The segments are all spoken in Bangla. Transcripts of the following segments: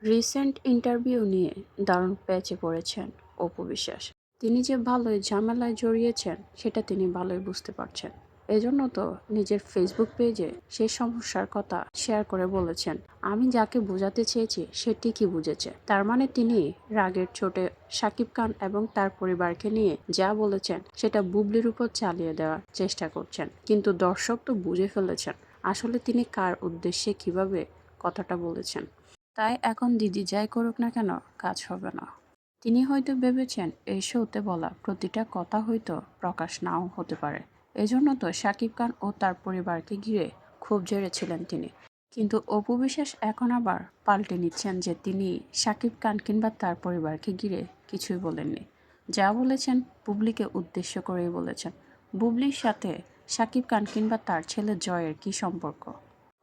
রিসেন্ট ইন্টারভিউ নিয়ে দারুণ প্যাচে পড়েছেন অপু বিশ্বাস। তিনি যে ভালোই ঝামেলায় জড়িয়েছেন সেটা তিনি ভালোই বুঝতে পারছেন। এজন্য তো নিজের ফেসবুক পেজে সেই সমস্যার কথা শেয়ার করে বলেছেন, আমি যাকে বোঝাতে চেয়েছি সে ঠিকই বুঝেছে। তার মানে তিনি রাগের চোটে শাকিব খান এবং তার পরিবারকে নিয়ে যা বলেছেন সেটা বুবলির উপর চালিয়ে দেওয়ার চেষ্টা করছেন, কিন্তু দর্শক তো বুঝে ফেলেছেন আসলে তিনি কার উদ্দেশ্যে কিভাবে কথাটা বলেছেন। তাই এখন দিদি যাই করুক না কেন কাজ হবে না। তিনি হয়তো ভেবেছেন এই শোতে বলা প্রতিটা কথা হয়তো প্রকাশ নাও হতে পারে। এজন্য তো শাকিব খান ও তার পরিবারকে ঘিরে খুব জেরেছিলেন তিনি। কিন্তু অপু বিশ্বাস এখন আবার পাল্টে নিচ্ছেন যে তিনি শাকিব খান কিংবা তার পরিবারকে ঘিরে কিছুই বলেননি। যা বলেছেন বুবলিকে উদ্দেশ্য করেই বলেছেন। বুবলির সাথে শাকিব খান কিংবা তার ছেলে জয়ের কি সম্পর্ক?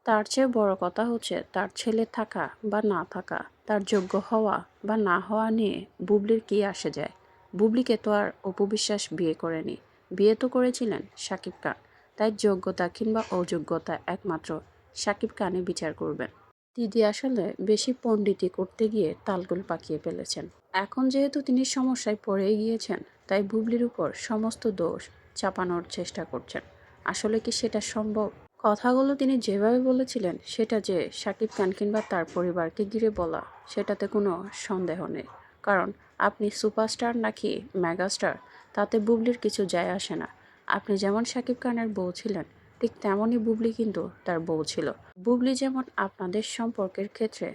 তার চেয়ে বড় কথা হচ্ছে তার ছেলে থাকা বা না থাকা, তার যোগ্য হওয়া বা না হওয়া নিয়ে বুবলির কি আসে যায়। বুবলিকে তো আর অপু বিশ্বাস বিয়ে করেনি, বিয়ে তো করেছিলেন শাকিব খান। তাই যোগ্যতা কিংবা অযোগ্যতা একমাত্র শাকিব খানই বিচার করবেন। দিদি আসলে বেশি পণ্ডিতি করতে গিয়ে তালগোল পাকিয়ে ফেলেছেন। এখন যেহেতু তিনি সমস্যায় পড়ে গিয়েছেন, তাই বুবলির উপর সমস্ত দোষ চাপানোর চেষ্টা করছেন। আসলে কি সেটা সম্ভব? কথাগুলো তিনি যেভাবে বলেছিলেন সেটা যে শাকিব খান কিংবা তার পরিবারকে ঘিরে বলা, সেটাতে কোনো সন্দেহ নেই। কারণ আপনি সুপারস্টার নাকি মেগাস্টার তাতে বুবলির কিছু যায় আসে না। আপনি যেমন শাকিব খানের বউ ছিলেন, ঠিক তেমনই বুবলি কিন্তু তার বউ ছিল। বুবলি যেমন আপনাদের সম্পর্কের ক্ষেত্রে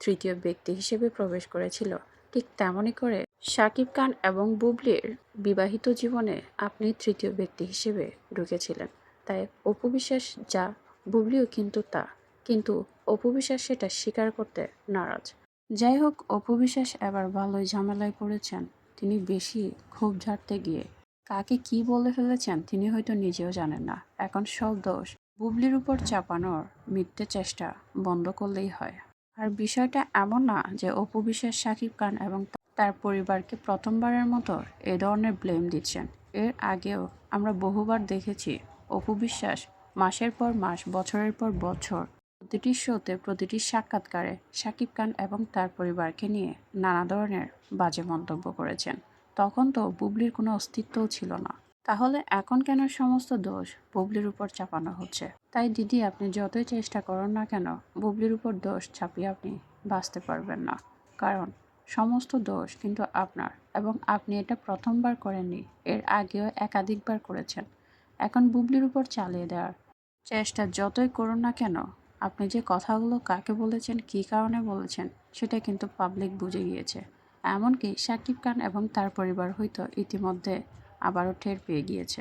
তৃতীয় ব্যক্তি হিসেবে প্রবেশ করেছিল, ঠিক তেমনই করে শাকিব খান এবং বুবলির বিবাহিত জীবনে আপনি তৃতীয় ব্যক্তি হিসেবে ঢুকেছিলেন। তাই অপু বিশ্বাস যা, বুবলিও কিন্তু তা। কিন্তু অপু বিশ্বাস সেটা স্বীকার করতে নারাজ। যাই হোক, অপু বিশ্বাস এবার ভালোই ঝামেলায় পড়েছেন। তিনি বেশি ক্ষোভ ঝাড়তে গিয়ে কাকে কি বলে ফেলেছেন তিনি হয়তো নিজেও জানেন না। এখন সব দোষ বুবলির উপর চাপানোর মিথ্যে চেষ্টা বন্ধ করলেই হয়। আর বিষয়টা এমন না যে অপু বিশ্বাস শাকিব খান এবং তার পরিবারকে প্রথমবারের মতো এ ধরনের ব্লেম দিচ্ছেন। এর আগেও আমরা বহুবার দেখেছি অপু বিশ্বাস মাসের পর মাস, বছরের পর বছর প্রতিটি শোতে, প্রতিটি সাক্ষাৎকারে শাকিব খান এবং তার পরিবারকে নিয়ে নানা ধরনের বাজে মন্তব্য করেছেন। তখন তো বুবলির কোনো অস্তিত্বও ছিল না। তাহলে এখন কেন সমস্ত দোষ বুবলির উপর চাপানো হচ্ছে? তাই দিদি আপনি যতই চেষ্টা করুন না কেন বুবলির উপর দোষ চাপিয়ে আপনি বাঁচতে পারবেন না। কারণ সমস্ত দোষ কিন্তু আপনার, এবং আপনি এটা প্রথমবার করেননি, এর আগেও একাধিকবার করেছেন। এখন বুবলির উপর চালিয়ে দেওয়ার চেষ্টা যতই করুন না কেন, আপনি যে কথাগুলো কাকে বলেছেন, কী কারণে বলেছেন, সেটা কিন্তু পাবলিক বুঝে গিয়েছে। এমনকি শাকিব খান এবং তার পরিবার হয়তো ইতিমধ্যে আবারও টের পেয়ে গিয়েছে।